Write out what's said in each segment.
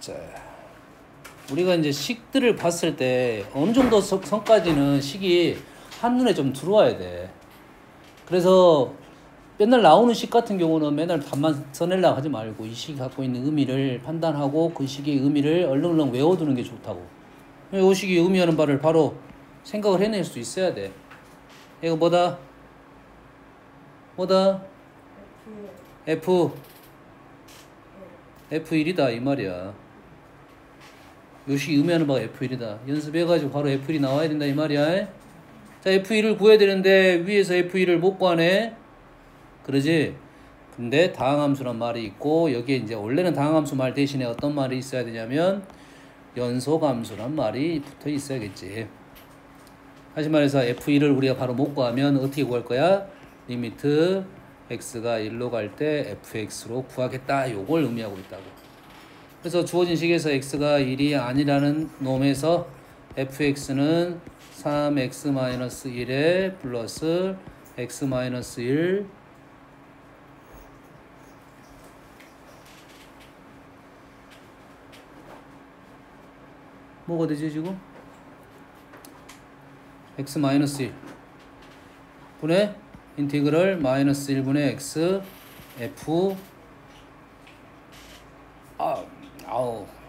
자, 우리가 이제 식들을 봤을 때 어느 정도 선까지는 식이 한눈에 좀 들어와야 돼. 그래서 맨날 나오는 식 같은 경우는 맨날 답만 써내려고 하지 말고 이 식이 갖고 있는 의미를 판단하고 그 식의 의미를 얼렁얼렁 외워두는 게 좋다고. 이 식이 의미하는 바를 바로 생각을 해낼 수 있어야 돼. 이거 뭐다? F1이다 이 말이야. 요 식이 의미하는 바가 F1이다. 연습해가지고 바로 F1이 나와야 된다 이 말이야. 자, F1을 구해야 되는데 위에서 F1을 못 구하네. 그러지? 근데 다항함수란 말이 있고 여기에 이제 원래는 다항함수 말 대신에 어떤 말이 있어야 되냐면 연속함수란 말이 붙어 있어야겠지. 다시 말해서 F1을 우리가 바로 못 구하면 어떻게 구할 거야? 리미트 x가 1로 갈 때 fx로 구하겠다. 요걸 의미하고 있다고. 그래서 주어진 식에서 x가 1이 아니라는 놈에서 fx는 3x-1에 플러스 x-1 뭐가 되지 지금? x-1 분의 인티그럴 마이너스 1분의 x f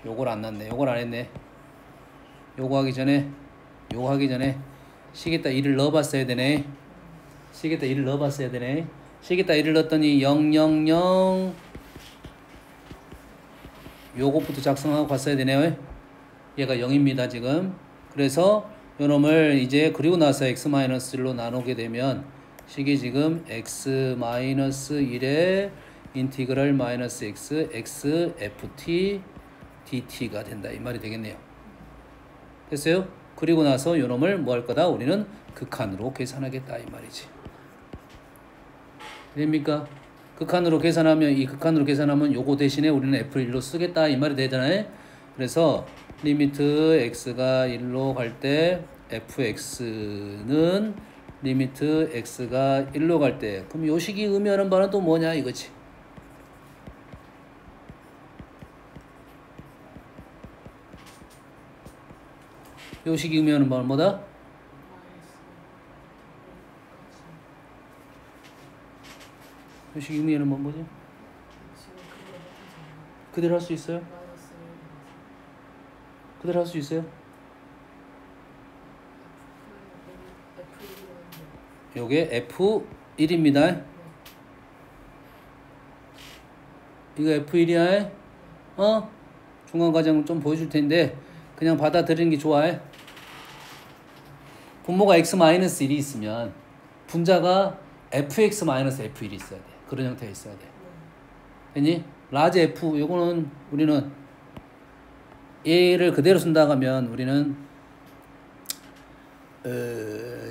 요걸 안 났네. 요걸 안 했네. 요거 하기 전에 식에다 1을 넣어봤어야 되네. 식에다 1을 넣었더니 0, 0, 0 요것부터 작성하고 갔어야 되네요. 얘가 0입니다 지금. 그래서 요놈을 이제 그리고 나서 x-1로 나누게 되면 식이 지금 x-1에 인티그럴 마이너스 x ft dt가 된다 이 말이 되겠네요. 됐어요? 그리고 나서 요놈을 뭐 할 거다? 우리는 극한으로 계산하겠다 이 말이지. 됩니까? 극한으로 계산하면 요거 대신에 우리는 f1로 쓰겠다 이 말이 되잖아요. 그래서 리미트 x가 1로 갈 때 fx는 리미트 x가 1로 갈 때 그럼 요 식이 의미하는 바는 또 뭐냐 이거지. 요 식이 의미하는 바는 뭐다? 요 식이 의미하는 바는 뭐지? 그대로 할 수 있어요? 그대로 할 수 있어요? 요게 F1입니다. 이거 F1이야. 중간과정 좀 보여줄 텐데 그냥 받아들이는 게 좋아. 분모가 x-1이 있으면 분자가 fx-f1이 있어야 돼. 그런 형태가 있어야 돼. 됐니? 라지 F 요거는 우리는 얘를 그대로 쓴다고 하면 우리는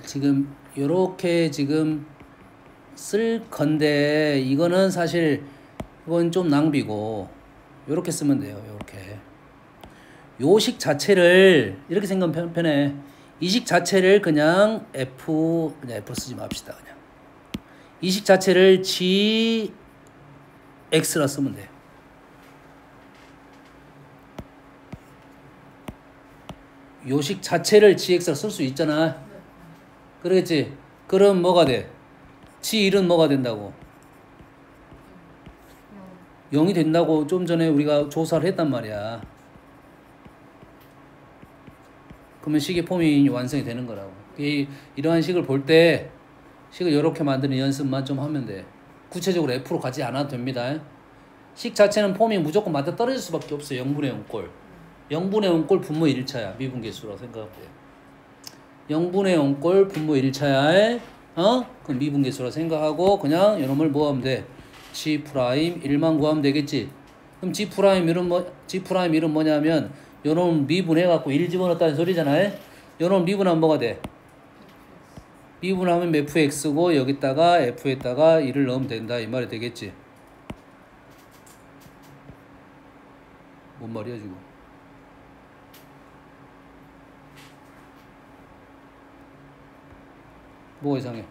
지금 요렇게 지금 쓸 건데 이거는 사실 이건 좀 낭비고 요렇게 쓰면 돼요. 요렇게 요식 자체를 이렇게 생각하면 편해. 이 식 자체를 그냥 F 쓰지 맙시다. 그냥 이 식 자체를 GX라 쓰면 돼요. 요식 자체를 GX라 쓸 수 있잖아. 그러겠지? 그럼 뭐가 돼? G1은 뭐가 된다고? 0이 된다고 좀 전에 우리가 조사를 했단 말이야. 그러면 식의 폼이 완성이 되는 거라고. 이러한 식을 볼 때 식을 이렇게 만드는 연습만 좀 하면 돼. 구체적으로 F로 가지 않아도 됩니다. 식 자체는 폼이 무조건 맞아 떨어질 수밖에 없어요. 0분의 0꼴. 0분의 0꼴 분모 1차야. 미분계수라고 생각하면 돼. 0분의 0꼴 분모 1차야. 그럼 미분계수라고 생각하고 그냥 이놈을 뭐 하면 돼? G'1만 구하면 되겠지. 그럼 G'1은 뭐냐면 요놈 미분해갖고 1 집어넣었다는 소리잖아요. 요놈 미분하면 뭐가 돼? 미분하면 fx고 여기다가 f에다가 1을 넣으면 된다 이 말이 되겠지. 뭔 말이야 지금? 뭐가 이상해?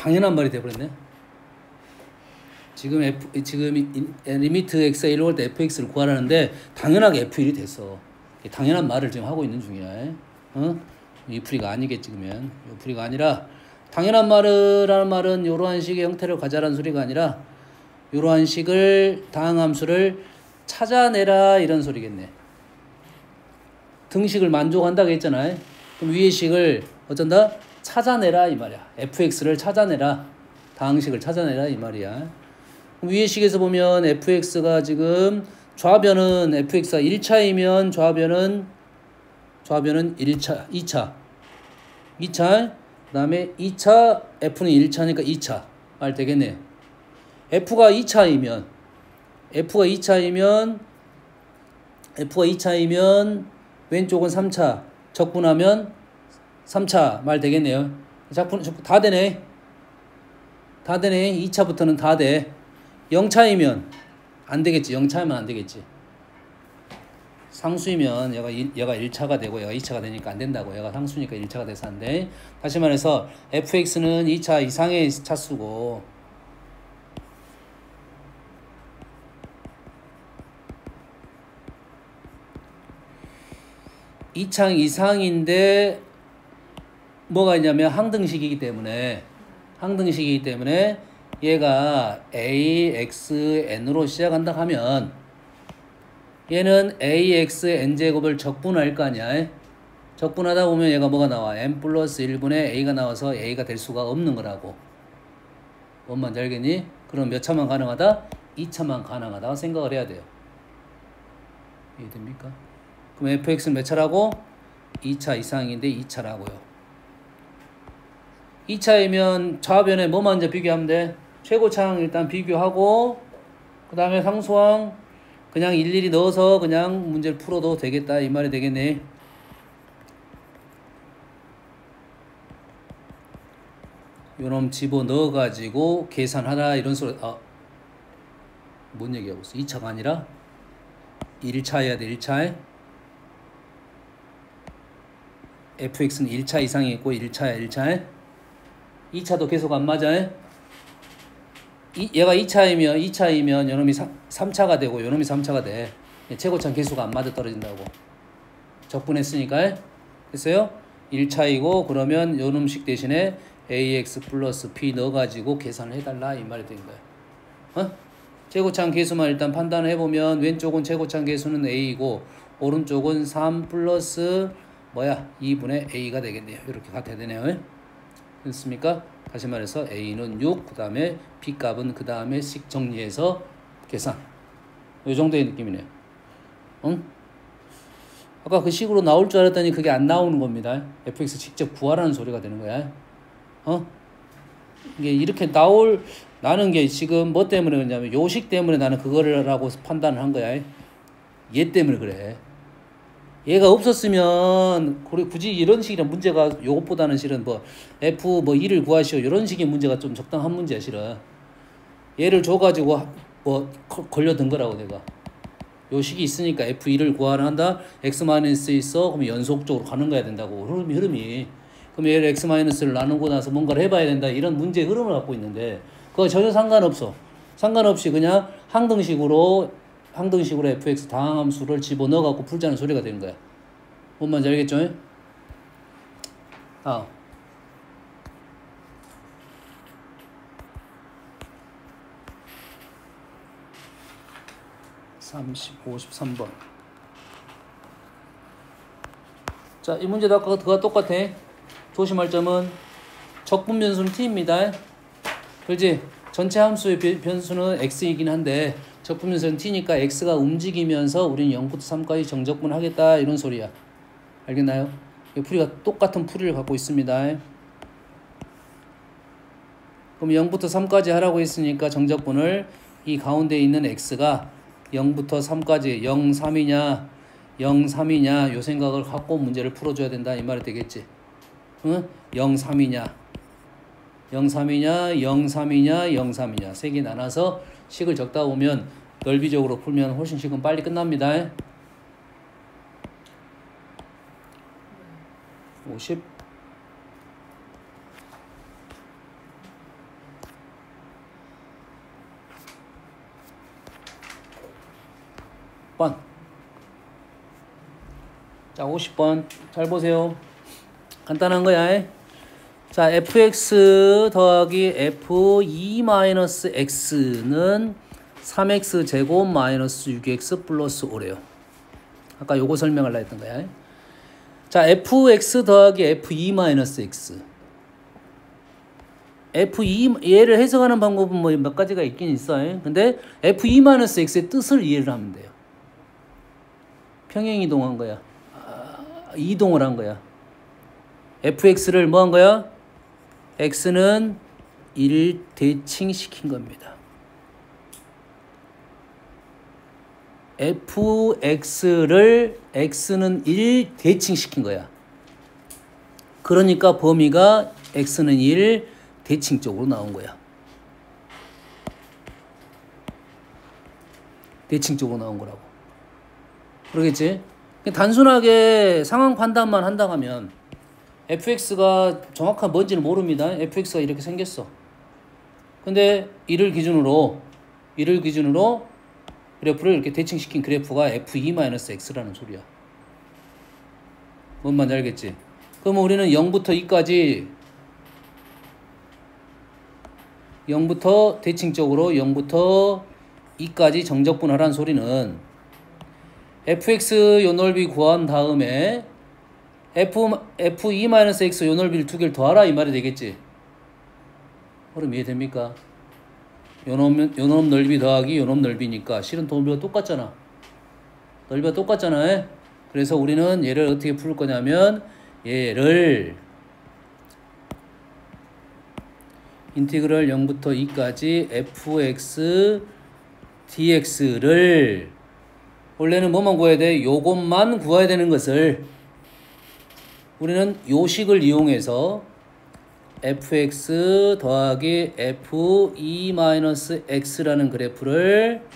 당연한 말이 돼버렸네. 지금 리미트 x가 1로 올 때 fx를 구하라는데 당연하게 f1이 됐어. 당연한 말을 지금 하고 있는 중이야. 이 풀이가 아니겠지. 그러면 이 풀이가 아니라 당연한 말이라는 말은 이러한 식의 형태를 가자라는 소리가 아니라 이러한 식을 다항함수를 찾아내라 이런 소리겠네. 등식을 만족한다고 했잖아요. 그럼 위의 식을 어쩐다? 찾아내라 이 말이야. fx를 찾아내라. 다항식을 찾아내라 이 말이야. 위의 식에서 보면 fx가 지금 좌변은 fx가 1차이면 좌변은 1차, 2차. 그 다음에 2차, f는 1차니까 2차. 말 되겠네. f가 2차이면 왼쪽은 3차. 적분하면 3차. 말 되겠네요. 다 되네. 2차부터는 다 돼. 0차이면 안 되겠지. 0차이면 안 되겠지. 상수이면 얘가 1차가 되고 얘가 2차가 되니까 안 된다고. 얘가 상수니까 1차가 돼서 안 돼. 다시 말해서 fx는 2차 이상의 차수고 2차 이상인데 뭐가 있냐면 항등식이기 때문에 얘가 axn으로 시작한다 하면 얘는 axn제곱을 적분할 거 아니야. 적분하다 보면 얘가 뭐가 나와? n 플러스 1분의 a가 나와서 a가 될 수가 없는 거라고. 뭔 말인지 알겠니? 그럼 몇 차만 가능하다? 2차만 가능하다 생각을 해야 돼요. 이해됩니까? 그럼 fx는 몇 차라고? 2차 이상인데 2차라고요. 2차이면 좌변에 뭐 먼저 비교하면 돼? 최고차항 일단 비교하고 그 다음에 상수항 그냥 일일이 넣어서 그냥 문제를 풀어도 되겠다 이 말이 되겠네. 요놈 집어넣어 가지고 계산하라 이런 소리. 뭔 얘기하고 있어? 2차가 아니라 1차 해야 돼. 1차에 fx는 1차 이상이 있고 1차야. 1차에 2차도 계속 안 맞아. 얘가 2차이면 요놈이 3차가 되고 요놈이 3차가 돼. 최고차항 계수가 안 맞아 떨어진다고. 적분했으니까. 됐어요? 1차이고 그러면 요놈식 대신에 ax 플러스 p 넣어가지고 계산을 해달라 이 말이 된 거야. 최고차항 계수만 일단 판단을 해보면 왼쪽은 최고차항 계수는 a이고 오른쪽은 3 플러스 2분의 a가 되겠네요. 이렇게 같아야 되네요. 됐습니까? 다시 말해서 a는 6, 그 다음에 b 값은 그 다음에 식 정리해서 계산. 이 정도의 느낌이네요. 아까 그 식으로 나올 줄 알았더니 그게 안 나오는 겁니다. fx 직접 구하라는 소리가 되는 거야. 이게 이렇게 나는 게 지금 뭐 때문에 그러냐면 요식 때문에 나는 그거라고 판단을 한 거야. 얘 때문에 그래. 얘가 없었으면 굳이 이런 식이란 문제가 요것보다는 실은 f 2를 구하시오 이런 식의 문제가 좀 적당한 문제야 실은. 얘를 줘가지고 걸려든 거라고 내가. 요 식이 있으니까 f2를 구하라 한다. x-1 있어. 그러면 연속적으로 가는 거야 된다고. 흐름이. 그럼 얘를 x-를 나누고 나서 뭔가를 해봐야 된다. 이런 문제의 흐름을 갖고 있는데 그거 전혀 상관없어. 상관없이 그냥 항등식으로 fx 다항함수를 집어넣어갖고 풀자는 소리가 되는 거야. 뭔 말인지 알겠죠? 다음. 53번. 자, 이 문제도 아까 그거 똑같아. 조심할 점은 적분 변수는 t입니다. 그렇지? 전체 함수의 변수는 x이긴 한데 적분 변수는 t니까 x가 움직이면서 우리는 0부터 3까지 정적분 하겠다 이런 소리야. 알겠나요? 이 풀이가 똑같은 풀이를 갖고 있습니다. 그럼 0부터 3까지 하라고 했으니까 정적분을 이 가운데 있는 x가 0부터 3까지 0, 3이냐 0, 3이냐 요 생각을 갖고 문제를 풀어줘야 된다 이 말이 되겠지. 응? 0, 3이냐 0, 3이냐 0, 3이냐 0, 3이냐 세 개 나눠서 식을 적다 보면 넓이적으로 풀면 훨씬 식은 빨리 끝납니다. 50 자, 50번 잘 보세요. 간단한 거야. 자, fx 더하기 f2-x는 3x 제곱 마이너스 6x 플러스 5래요. 아까 요거 설명하려 했던 거야. 자, fx 더하기 f2-x. 얘를 해석하는 방법은 뭐 몇 가지가 있긴 있어요. 근데 f2-x의 뜻을 이해를 하면 돼요. 평행 이동한 거야. 이동을 한 거야. fx를 뭐 한 거야? x는 1 대칭시킨 겁니다. fx를 x는 1 대칭시킨 거야. 그러니까 범위가 x는 1 대칭 쪽으로 나온 거야. 대칭 쪽으로 나온 거라고. 그러겠지? 단순하게 상황 판단만 한다고 하면 fx가 정확한 뭔지는 모릅니다. fx가 이렇게 생겼어. 근데 이를 기준으로 그래프를 이렇게 대칭시킨 그래프가 f2-x라는 소리야. 뭔 말인지 알겠지? 그러면 우리는 0부터 2까지 0부터 대칭적으로 0부터 2까지 정적분하라는 소리는 fx 요 넓이 구한 다음에 f2-x 요 넓이를 두 개를 더하라 이 말이 되겠지. 그럼 이해됩니까? 요놈 넓이 더하기 요놈 넓이니까 실은 넓이가 똑같잖아. 넓이가 똑같잖아. 그래서 우리는 얘를 어떻게 풀 거냐면 얘를 인티그럴 0부터 2까지 fx dx를 원래는 뭐만 구해야 돼? 요것만 구해야 되는 것을 우리는 요식을 이용해서 fx 더하기 f2-x라는 그래프를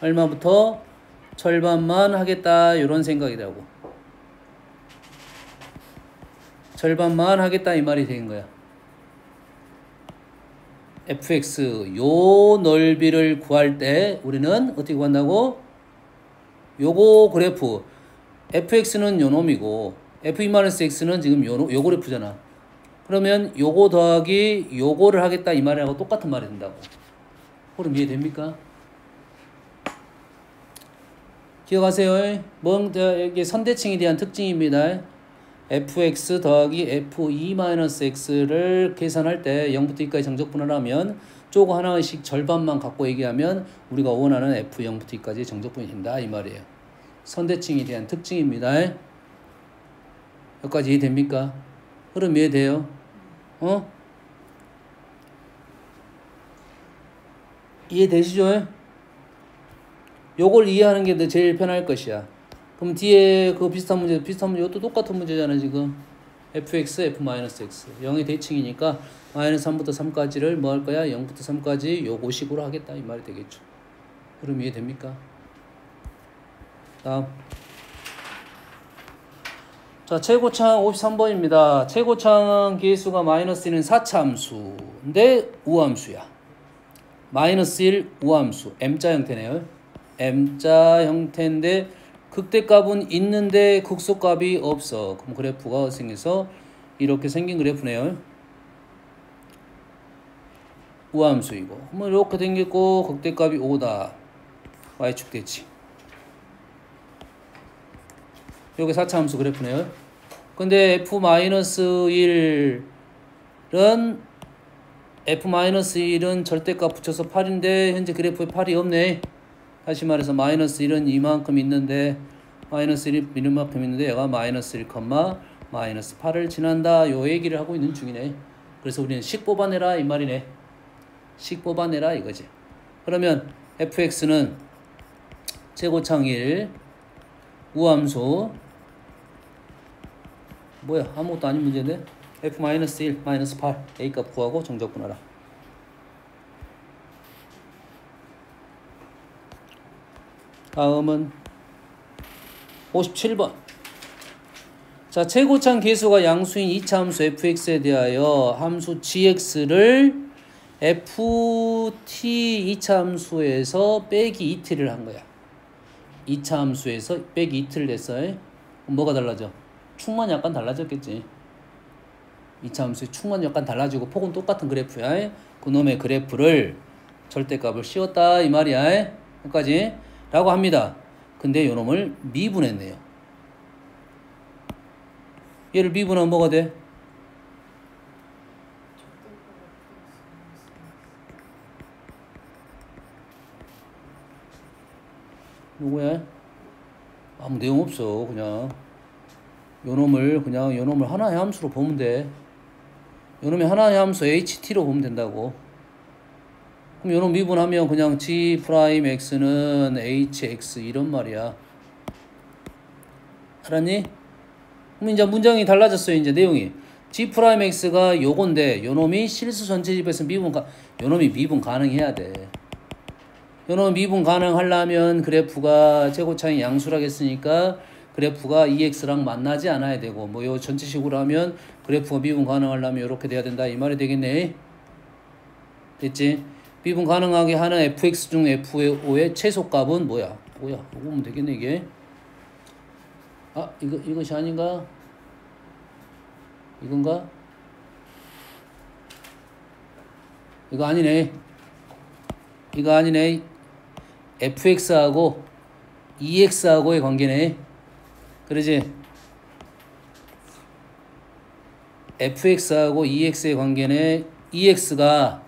얼마부터? 절반만 하겠다 이런 생각이라고. 절반만 하겠다 이 말이 된 거야. fx 요 넓이를 구할 때 우리는 어떻게 구한다고? 요거 그래프 fx는 요 놈이고 f2-x는 지금 요 그래프잖아. 그러면 요거 더하기 요거를 하겠다 이 말하고 똑같은 말이 된다고. 그럼 이해됩니까? 기억하세요. 이게 선대칭에 대한 특징입니다. fx 더하기 f2-x를 계산할 때 0부터 2까지 정적분을 하면 쪼고 하나씩 절반만 갖고 얘기하면 우리가 원하는 f 0부터 2까지 정적분이 된다 이 말이에요. 선대칭에 대한 특징입니다. 여기까지 이해됩니까? 흐름 이해돼요? 이해되시죠? 요걸 이해하는 게 제일 편할 것이야. 그럼 뒤에 그 비슷한 문제 이것도 똑같은 문제잖아 지금. fx, f-x 0의 대칭이니까 마이너스 3부터 3까지를 뭐 할 거야? 0부터 3까지 요거식으로 하겠다 이 말이 되겠죠. 그럼 이해됩니까? 다음. 자, 최고창 53번입니다. 최고창 계수가 마이너스 1은 4차 함수인데 우함수야. 마이너스 1 우함수. M자 형태네요. M자 형태인데 극대값은 있는데 극소값이 없어. 그럼 그래프가 생겨서 이렇게 생긴 그래프네요. 우함수이고. 뭐 이렇게 생겼고 극대값이 5다. Y축 대칭. 요게 4차 함수 그래프네요. 근데 f-1은 절대값 붙여서 8인데 현재 그래프에 8이 없네. 다시 말해서 마이너스 1은 이만큼 있는데 마이너스 1이 이만큼 있는데 얘가 마이너스 1, 마이너스 8을 지난다. 요 얘기를 하고 있는 중이네. 그래서 우리는 식 뽑아내라 이 말이네. 식 뽑아내라 이거지. 그러면 fx는 최고창 1 우함수 뭐야 아무것도 아닌 문제인데 f-1 마이너스 8 a값 구하고 정적분하라. 다음은 57번. 자, 최고창 계수가 양수인 2차 함수 fx에 대하여 함수 gx를 ft 2차 함수에서 빼기 2t를 한 거야. 2차 함수에서 빼기 2t를 냈어요. 그럼 뭐가 달라져? 축만 약간 달라졌겠지. 이차 함수의 축만 약간 달라지고 폭은 똑같은 그래프야. 그놈의 그래프를 절대값을 씌웠다 이 말이야. 여기까지 라고 합니다. 근데 요놈을 미분했네요. 얘를 미분하면 뭐가 돼? 누구야? 아무 내용 없어. 그냥 요놈을 하나의 함수로 보면 돼. 요놈이 하나의 함수 HT로 보면 된다고. 그럼 요놈 미분하면 그냥 G'X는 HX 이런 말이야. 알았니? 그럼 이제 문장이 달라졌어요. 이제 내용이. G'X가 요건데 요놈이 실수 전체집에서 요놈이 미분 가능해야 돼. 요놈 미분 가능하려면 그래프가 최고차이 양수라겠으니까 그래프가 EX랑 만나지 않아야 되고 뭐 요 전체식으로 하면 그래프가 미분 가능하려면 이렇게 돼야 된다 이 말이 되겠네. 됐지? 미분 가능하게 하는 fx 중 f5의 최소값은 뭐야? 이거 보면 되겠네 이게. 아 이것이 아닌가? 이건가? 이거 아니네. 이거 아니네. fx하고 ex하고의 관계네. 그러지? fx하고 ex의 관계네. ex가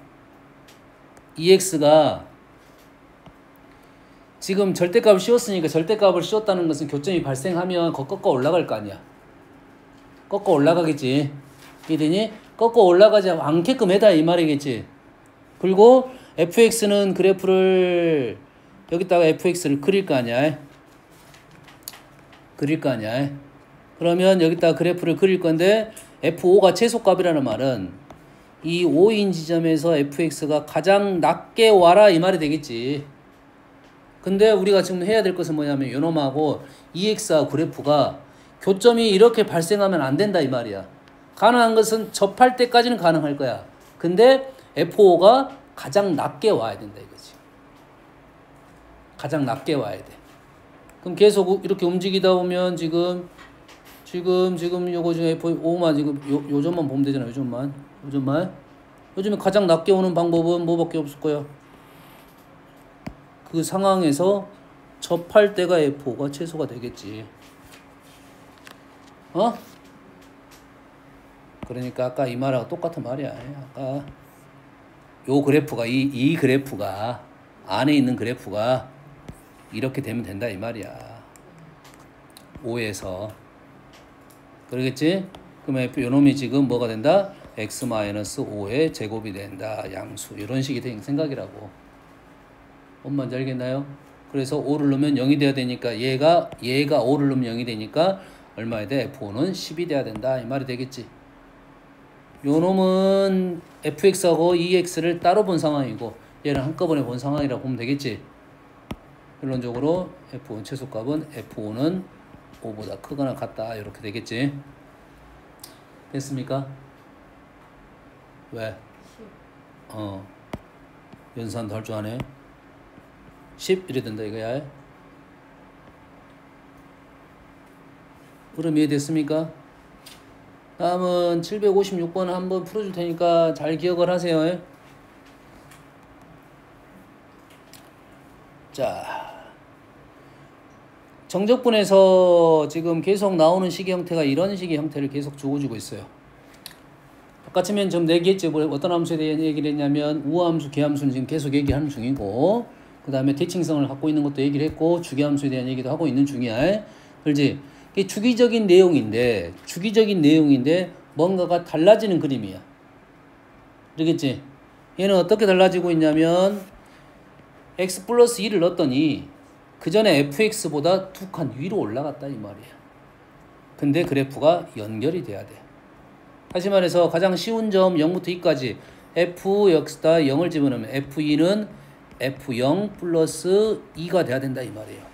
지금 절대값을 씌웠으니까 절대값을 씌웠다는 것은 교점이 발생하면 꺾어 올라갈 거 아니야. 꺾어 올라가겠지. 이해되니? 꺾어 올라가지 않게끔 해다 이 말이겠지. 그리고 fx는 그래프를 여기다가 fx를 그릴 거 아니야. 그러면 여기다가 그래프를 그릴 건데 f5가 최소값이라는 말은 이 5인 지점에서 fx가 가장 낮게 와라 이 말이 되겠지. 근데 우리가 지금 해야 될 것은 뭐냐면 요놈하고 ex하고 그래프가 교점이 이렇게 발생하면 안 된다 이 말이야. 가능한 것은 접할 때까지는 가능할 거야. 근데 f5가 가장 낮게 와야 된다 이거지. 가장 낮게 와야 돼. 그럼 계속 이렇게 움직이다 보면 지금 요거 중에 F5만 지금 요점만 보면 되잖아. 요즘에 가장 낮게 오는 방법은 뭐밖에 없을 거야. 그 상황에서 접할 때가 F5가 최소가 되겠지. 그러니까 아까 이 말하고 똑같은 말이야. 아까 요 그래프가 이 그래프가 안에 있는 그래프가 이렇게 되면 된다 이 말이야. 5에서 그러겠지? 그러면 요놈이 지금 뭐가 된다? x-5의 제곱이 된다. 양수 이런 식이 된 생각이라고. 뭔 말인지 알겠나요? 그래서 5를 넣으면 0이 돼야 되니까 얘가 5를 넣으면 0이 되니까 얼마야 돼? f5는 10이 돼야 된다 이 말이 되겠지. 요놈은 fx하고 ex를 따로 본 상황이고 얘는 한꺼번에 본 상황이라고 보면 되겠지. 결론적으로 f5 최소값은 f5는 5보다 크거나 같다 이렇게 되겠지. 됐습니까? 왜? 연산도 할 줄 아네. 10 이래 된다 이거야. 흐름 이해됐습니까? 다음은 756번 한번 풀어줄 테니까 잘 기억을 하세요. 자, 정적분에서 지금 계속 나오는 식의 형태가 이런 식의 형태를 계속 주고 있어요. 똑같으면 좀 얘기했죠. 어떤 함수에 대한 얘기를 했냐면 우함수, 계함수는 지금 계속 얘기하는 중이고 그 다음에 대칭성을 갖고 있는 것도 얘기를 했고 주기함수에 대한 얘기도 하고 있는 중이야. 그렇지? 이게 주기적인 내용인데 뭔가가 달라지는 그림이야. 그러겠지? 얘는 어떻게 달라지고 있냐면 x 플러스 2를 넣었더니 그 전에 fx보다 2칸 위로 올라갔다 이 말이야. 근데 그래프가 연결이 돼야 돼. 다시 말해서 가장 쉬운 점 0부터 2까지 f 여기다 0을 집어넣으면 f2는 f0 플러스 2가 돼야 된다 이 말이에요.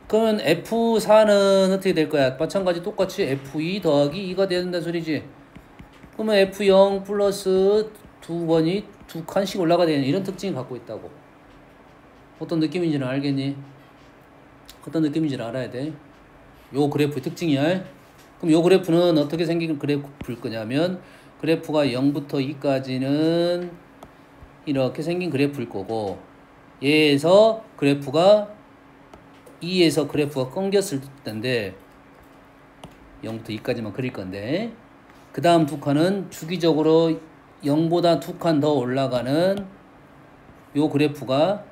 그러면 f4는 어떻게 될 거야? 마찬가지 똑같이 f2 더하기 2가 돼야 된다는 소리지. 그러면 f0 플러스 2번이 2칸씩 올라가야 되는 이런 특징을 갖고 있다고. 어떤 느낌인지는 알겠니? 어떤 느낌인지를 알아야 돼. 요 그래프의 특징이야. 그럼 요 그래프는 어떻게 생긴 그래프일 거냐면 그래프가 0부터 2까지는 이렇게 생긴 그래프일 거고 얘에서 그래프가 2에서 그래프가 끊겼을 텐데 0부터 2까지만 그릴 건데 그 다음 두 칸은 주기적으로 0보다 두 칸 더 올라가는 요 그래프가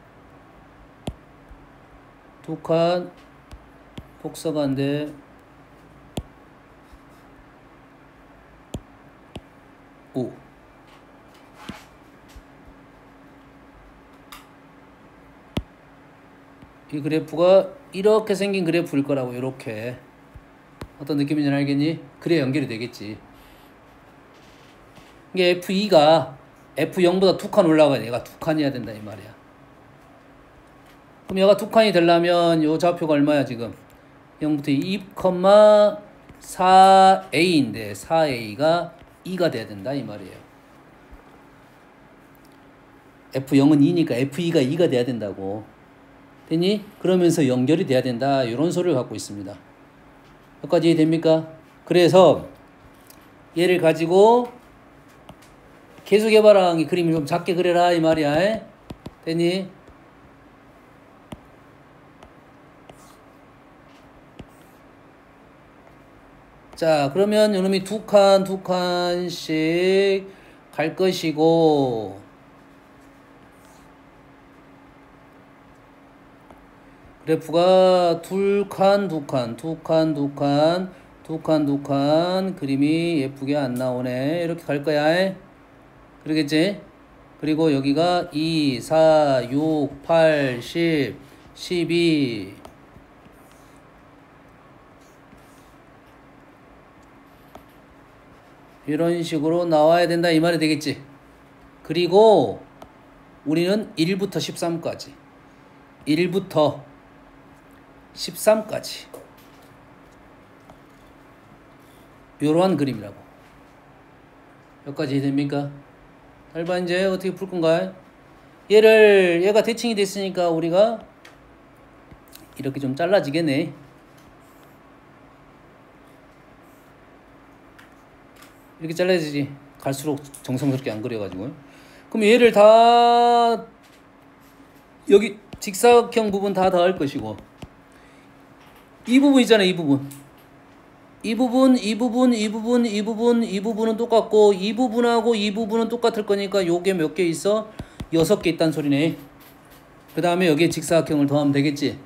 두 칸 복사가인데 5 이 그래프가 이렇게 생긴 그래프일 거라고. 이렇게 어떤 느낌인지 알겠니? 그래야 연결이 되겠지. 이게 F2가 F0보다 두 칸 올라가야 얘가 두 칸이어야 된다 이 말이야. 그럼 얘가 두 칸이 되려면 요 좌표가 얼마야 지금? 0부터 2,4a인데 4a가 2가 돼야 된다 이 말이에요. F0은 2니까 F2가 2가 돼야 된다고. 됐니? 그러면서 연결이 돼야 된다. 이런 소리를 갖고 있습니다. 여기까지 이해됩니까? 그래서 얘를 가지고 계수개발항이 그림을 좀 작게 그려라 이 말이야. 됐니? 자, 그러면 요놈이 두 칸씩 갈 것이고 그래프가 두 칸 그림이 예쁘게 안 나오네. 이렇게 갈 거야. 그러겠지? 그리고 여기가 2, 4, 6, 8, 10, 12 이런 식으로 나와야 된다 이 말이 되겠지. 그리고 우리는 1부터 13까지 1부터 13까지 이러한 그림이라고. 여기까지 이해됩니까? 잘 봐. 이제 어떻게 풀 건가? 얘가 대칭이 됐으니까 우리가 이렇게 좀 잘라지겠네. 이렇게 잘라야지. 갈수록 정성스럽게 안 그려가지고. 그럼 얘를 다 여기 직사각형 부분 다 더할 것이고 이 부분 있잖아. 이 부분은 똑같고 이 부분하고 이 부분은 똑같을 거니까 요게 몇 개 있어? 6개 있단 소리네. 그 다음에 여기에 직사각형을 더하면 되겠지.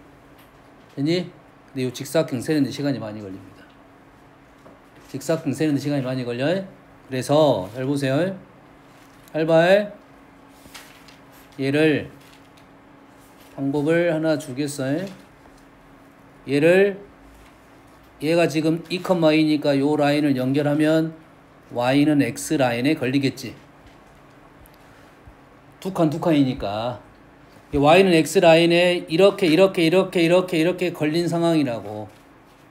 됐니? 근데 이 직사각형 세는데 시간이 많이 걸립니다. 직사각형 세는데 시간이 많이 걸려. 그래서 잘 보세요. 잘 얘를 방법을 하나 주겠어요. 얘가 지금 2,2니까 요 라인을 연결하면 y는 x 라인에 걸리겠지. 두 칸이니까 y는 x 라인에 이렇게 걸린 상황이라고.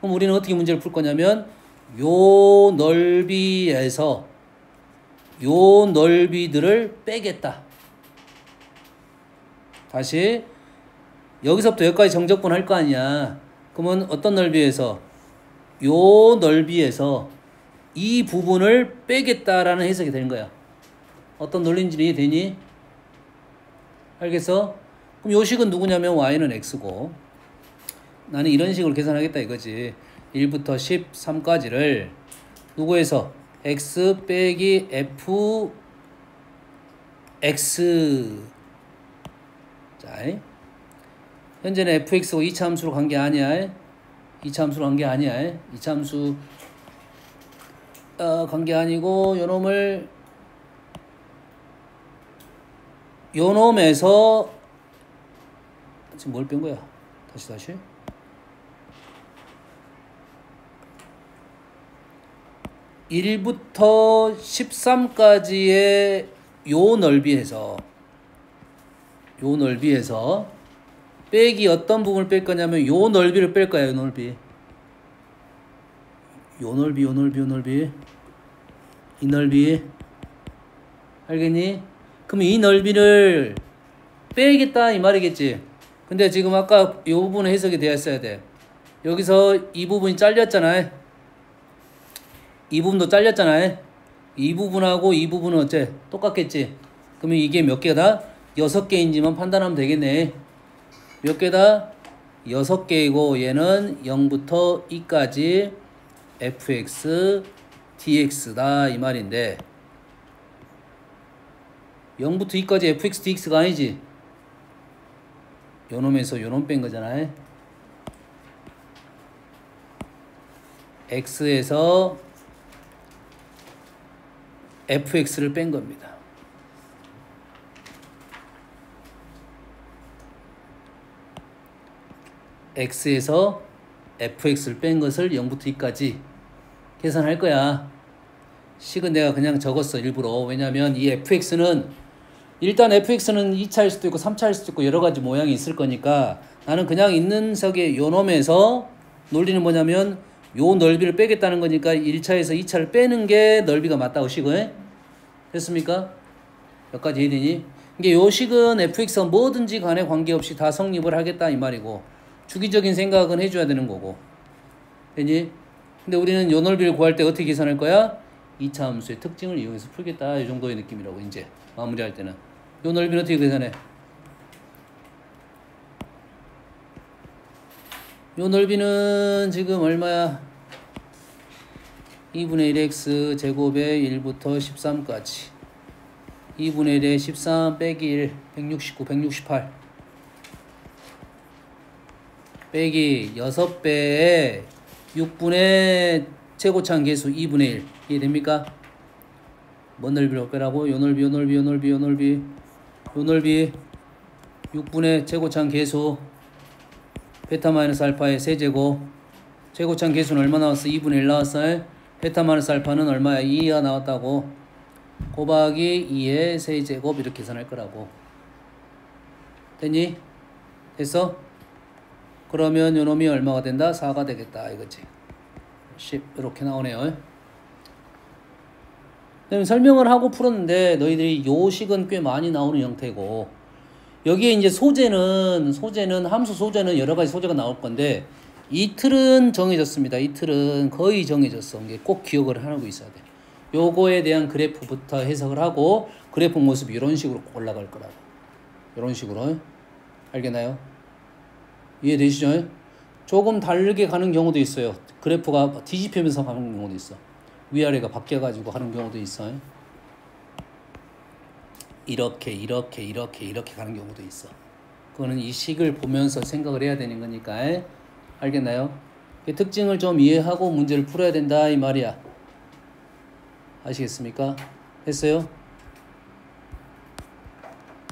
그럼 우리는 어떻게 문제를 풀 거냐면 요 넓이에서 요 넓이들을 빼겠다. 다시 여기서부터 여기까지 정적분 할 거 아니야. 그러면 어떤 넓이에서 요 넓이에서 이 부분을 빼겠다라는 해석이 되는 거야. 어떤 논리인지 이해되니? 알겠어? 그럼 요 식은 누구냐면 y는 x고 나는 이런 식으로 계산하겠다 이거지. 1부터 13까지를 누구에서 x 빼기 f x. 자, 현재는 fx고 2차 함수로 간 게 아니야. 2차 함수로 간 게 아니야. 2차 함수 간 게 아니고 요놈에서 지금 뭘 뺀 거야? 다시 1부터 13까지의 요 넓이에서 빼기 어떤 부분을 뺄 거냐면 요 넓이를 뺄 거야. 요 넓이 이 넓이 알겠니? 그럼 이 넓이를 빼겠다 이 말이겠지. 근데 지금 아까 이 부분은 해석이 되어 있어야 돼. 여기서 이 부분이 잘렸잖아. 이 부분도 잘렸잖아. 이 부분하고 이 부분은 어째? 똑같겠지? 그러면 이게 몇 개다? 6개인지만 판단하면 되겠네. 몇 개다? 6개이고 얘는 0부터 2까지 fx dx다 이 말인데 0부터 2까지 fx dx가 아니지. 요놈에서 요놈 뺀 거잖아. x에서 fx를 뺀 겁니다. x에서 fx를 뺀 것을 0부터 2까지 계산할 거야. 식은 내가 그냥 적었어 일부러. 왜냐면 이 fx는 일단 fx는 2차일 수도 있고 3차일 수도 있고 여러 가지 모양이 있을 거니까 나는 그냥 있는 석의 요 놈에서 논리는 뭐냐면 요 넓이를 빼겠다는 거니까 1차에서 2차를 빼는 게 넓이가 맞다고 식은. 됐습니까? 여기까지 이해되니? 이게 요 식은 fx와 뭐든지 간에 관계없이 다 성립을 하겠다 이 말이고 주기적인 생각은 해줘야 되는 거고. 되니? 근데 우리는 요 넓이를 구할 때 어떻게 계산할 거야? 2차 함수의 특징을 이용해서 풀겠다 이 정도의 느낌이라고 이제 마무리할 때는. 요 넓이는 어떻게 계산해? 요 넓이는 지금 얼마야? 2분의 1x 제곱에 1부터 13까지 2분의 1에 13 빼기 1 169 168 빼기 6배에 6분의 최고차항 계수 2분의 1 이해됩니까? 뭔 넓이를 할 거라고? 요 넓이 요 넓이 요 넓이 요 넓이 요 넓이 6분의 최고차항 계수 베타 마이너스 알파의 세제곱 최고차항 계수는 얼마 나왔어? 2분의 1 나왔어. 베타 마이너스 알파는 얼마야? 2가 나왔다고. 곱하기 2의 세제곱 이렇게 계산할 거라고. 됐니? 됐어? 그러면 요놈이 얼마가 된다? 4가 되겠다 이거지. 10 이렇게 나오네요. 그다음에 설명을 하고 풀었는데 너희들이 요 식은 꽤 많이 나오는 형태고 여기에 이제 소재는 함수 소재는 여러 가지 소재가 나올 건데 이 틀은 정해졌습니다. 이 틀은 거의 정해졌어. 이게 꼭 기억을 하고 있어야 돼. 요거에 대한 그래프부터 해석을 하고 그래프 모습이 이런 식으로 올라갈 거라고. 이런 식으로. 알겠나요? 이해되시죠? 조금 다르게 가는 경우도 있어요. 그래프가 뒤집히면서 가는 경우도 있어. 위아래가 바뀌어가지고 하는 경우도 있어요. 이렇게 가는 경우도 있어. 그거는 이 식을 보면서 생각을 해야 되는 거니까. 알겠나요? 그 특징을 좀 이해하고 문제를 풀어야 된다 이 말이야. 아시겠습니까? 했어요?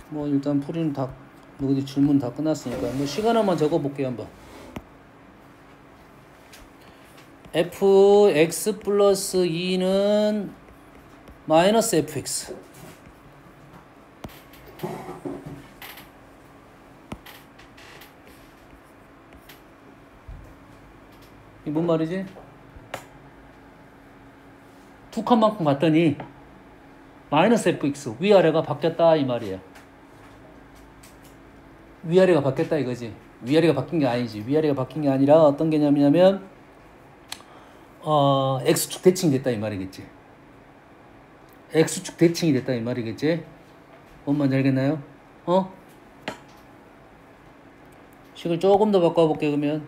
뭐 일단 풀이는 다 너희들 질문 다 끝났으니까 뭐 시간 한번 적어볼게요 한번. fx 플러스 2는 마이너스 fx 이게 뭔 말이지? 두 칸만큼 갔더니 마이너스 fx 위아래가 바뀌었다 이 말이에요. 위아래가 바뀌었다 이거지. 위아래가 바뀐 게 아니지. 위아래가 바뀐 게 아니라 어떤 개념이냐면 x축 대칭이 됐다 이 말이겠지. x축 대칭이 됐다 이 말이겠지. 뭔 말인지 알겠나요? 식을 조금 더 바꿔볼게 그러면.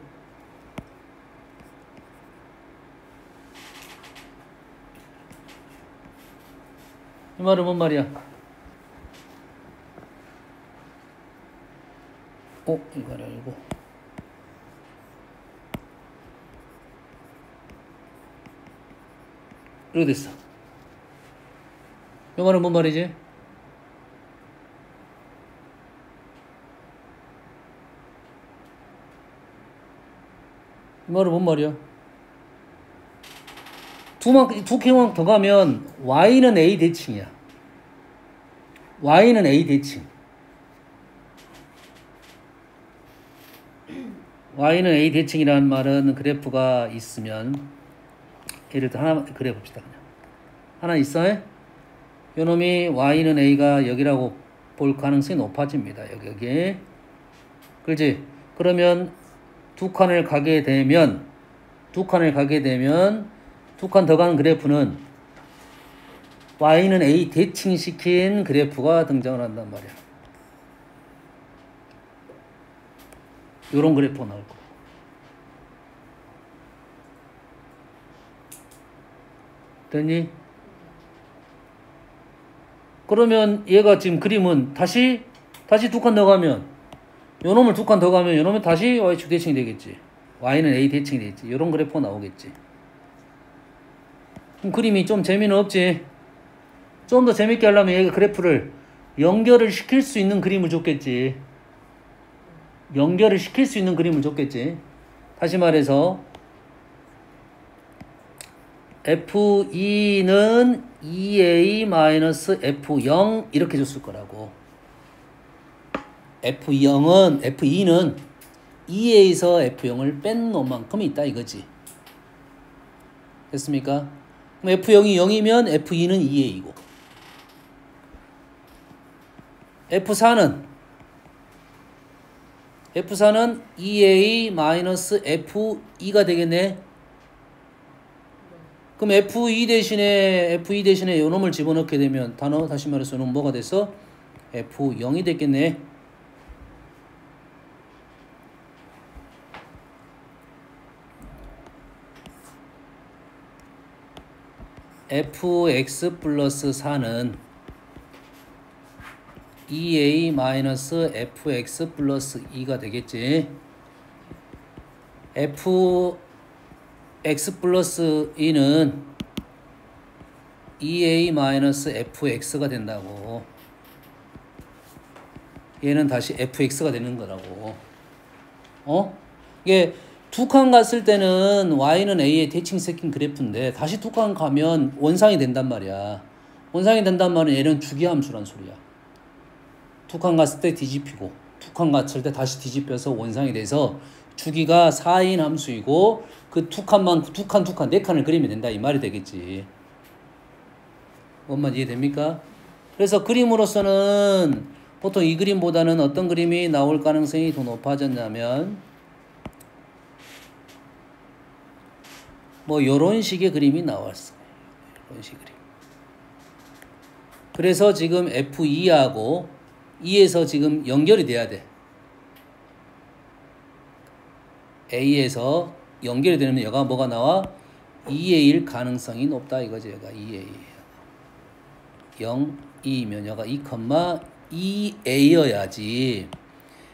이 말은 뭔 말이야? 이 말이 아니고 이렇게 됐어. 이 말은 뭔 말이지? 이 말은 뭔 말이야? 두 칸만 더 가면 y는 a 대칭이야. y는 a 대칭. y는 a 대칭이라는 말은 그래프가 있으면 예를 들어 하나 그래 봅시다. 그냥 하나 있어요? 요놈이 y는 a가 여기라고 볼 가능성이 높아집니다. 여기 그렇지? 그러면 두 칸을 가게 되면 두 칸 더 가는 그래프는 y는 a 대칭시킨 그래프가 등장을 한단 말이야. 요런 그래프가 나올 거야. 됐니? 그러면 얘가 지금 그림은 다시 두 칸 더 가면 요 놈을 두 칸 더 가면 요 놈은 다시 y축 대칭이 되겠지. y는 a 대칭이 되겠지. 요런 그래프가 나오겠지. 그럼 그림이 좀 재미는 없지. 좀 더 재밌게 하려면 얘가 그래프를 연결을 시킬 수 있는 그림을 줬겠지. 다시 말해서 F2는 2A-F0 이렇게 줬을 거라고. F2는 2A에서 F0을 뺀 놈만큼 있다 이거지. 됐습니까? 그럼 F0이 0이면 F2는 2A이고 F4는 2A-F2가 되겠네. 그럼 F2 대신에 요 놈을 집어넣게 되면 단어 다시 말해서 요 놈 뭐가 됐어? F0이 됐겠네. fx 플러스 4는 2a-fx 플러스 2가 되겠지. fx 플러스 2는 2a-fx가 된다고. 얘는 다시 fx가 되는 거라고. 이게 두 칸 갔을 때는 y는 a의 대칭시킨 그래프인데 다시 두 칸 가면 원상이 된단 말이야. 원상이 된단 말은 얘는 주기함수란 소리야. 두 칸 갔을 때 뒤집히고 두 칸 갔을 때 다시 뒤집혀서 원상이 돼서 주기가 4인 함수이고 그 두 칸, 네 칸을 그리면 된다 이 말이 되겠지. 뭔 말 이해됩니까? 그래서 그림으로서는 보통 이 그림보다는 어떤 그림이 나올 가능성이 더 높아졌냐면 뭐 요런 식의 그림이 나왔어요. 이런 식의 그림. 그래서 지금 F2하고 2에서 지금 연결이 돼야 돼. A에서 연결이 되면 여가 뭐가 나와? 2A일 가능성이 높다 이거지. 여가 2A. 0, 2이면 여가 2,2A여야지.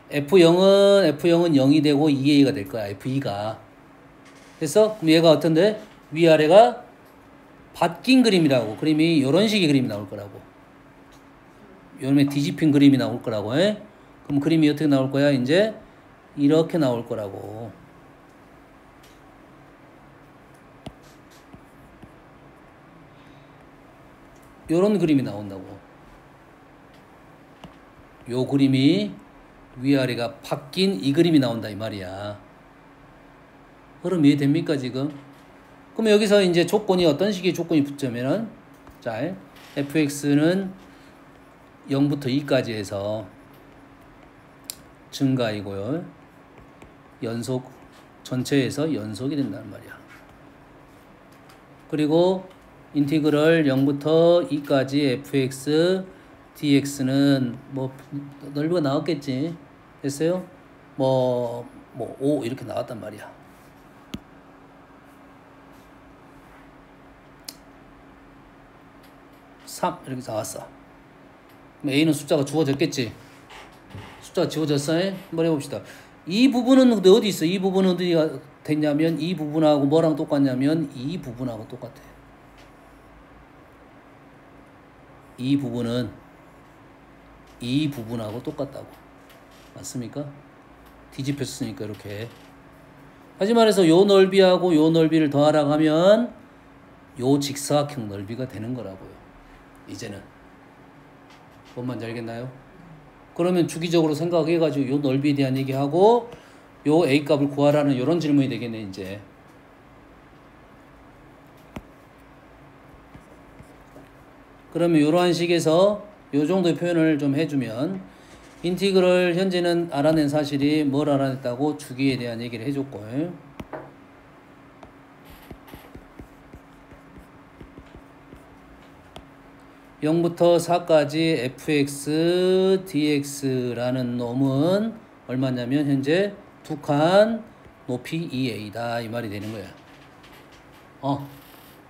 F0은 0이 되고 2A가 될 거야. F2가. 그래서 그럼 얘가 어떤데? 위아래가 바뀐 그림이라고. 그림이 이런 식의 그림이 나올 거라고. 요놈의 뒤집힌 그림이 나올 거라고. 그럼 그림이 어떻게 나올 거야? 이제 이렇게 나올 거라고. 요런 그림이 나온다고. 요 그림이 위아래가 바뀐 이 그림이 나온다 이 말이야. 흐름 이해됩니까 지금? 그럼 여기서 이제 조건이 어떤 식의 조건이 붙자면은 자 fx는 0부터 2까지 해서 증가이고요. 연속 전체에서 연속이 된다는 말이야. 그리고 인티그럴 0부터 2까지 fx dx는 뭐 넓이가 나왔겠지. 됐어요? 뭐 5 이렇게 나왔단 말이야. 이렇게 나왔어. A는 숫자가 주어졌겠지. 숫자가 지워졌어. 한번 해봅시다. 이 부분은 어디 있어? 이 부분은 어디가 됐냐면 이 부분하고 뭐랑 똑같냐면 이 부분하고 똑같아. 이 부분은 이 부분하고 똑같다고. 맞습니까? 뒤집혔으니까 이렇게. 다시 말해서 요 넓이하고 요 넓이를 더하라고 하면 요 직사각형 넓이가 되는 거라고요. 이제는. 뭔 말인지 알겠나요? 그러면 주기적으로 생각해가지고 요 넓이에 대한 얘기하고 요 A 값을 구하라는 이런 질문이 되겠네 이제. 그러면 이러한 식에서 요 정도의 표현을 좀 해주면 인티그럴 현재는 알아낸 사실이 뭘 알아냈다고? 주기에 대한 얘기를 해줬고 0부터 4까지 fx dx라는 놈은 얼마냐면 현재 두 칸 높이 2a다 이 말이 되는 거야.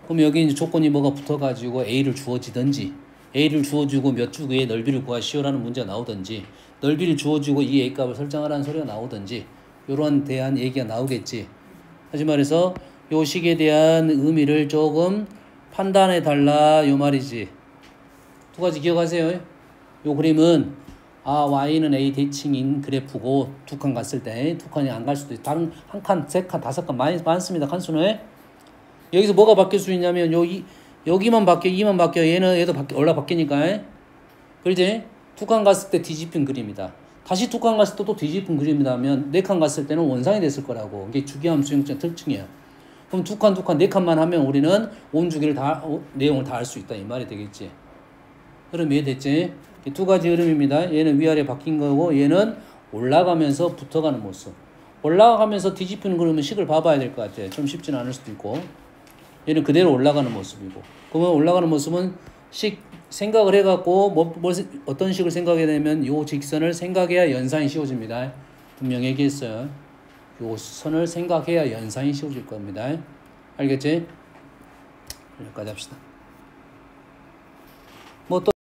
그럼 여기 이제 조건이 뭐가 붙어가지고 a를 주어지든지 a를 주어주고 몇 주기의 넓이를 구하시오라는 문제가 나오든지 넓이를 주어주고 이 a 값을 설정하라는 소리가 나오든지 요런 대한 얘기가 나오겠지. 다시 말해서 요 식에 대한 의미를 조금 판단해 달라 요 말이지. 두 가지 기억하세요. 요 그림은 y는 a 대칭인 그래프고 두 칸 갔을 때 두 칸이 안 갈 수도 있고 다른 한 칸, 세 칸, 다섯 칸 많습니다. 칸수는 여기서 뭐가 바뀔 수 있냐면 여기만 바뀌어, 이만 바뀌어, 얘도 올라 바뀌니까 그렇지? 두 칸 갔을 때 뒤집힌 그림이다. 다시 두 칸 갔을 때 또 뒤집힌 그림이다 하면 네 칸 갔을 때는 원상이 됐을 거라고. 이게 주기함수 형성 특징이야. 그럼 두 칸, 네 칸만 하면 우리는 온 주기를 내용을 다 알 수 있다 이 말이 되겠지. 흐름 이해됐지? 두 가지 흐름입니다. 얘는 위아래 바뀐 거고 얘는 올라가면서 붙어가는 모습. 올라가면서 뒤집히는 그러면 식을 봐봐야 될 것 같아. 좀 쉽지는 않을 수도 있고. 얘는 그대로 올라가는 모습이고. 그러면 올라가는 모습은 생각을 해갖고 어떤 식을 생각해야 되면 요 직선을 생각해야 연산이 씌워집니다. 분명히 얘기했어요. 요 선을 생각해야 연산이 씌워질 겁니다. 알겠지? 여기까지 합시다. 뭐 또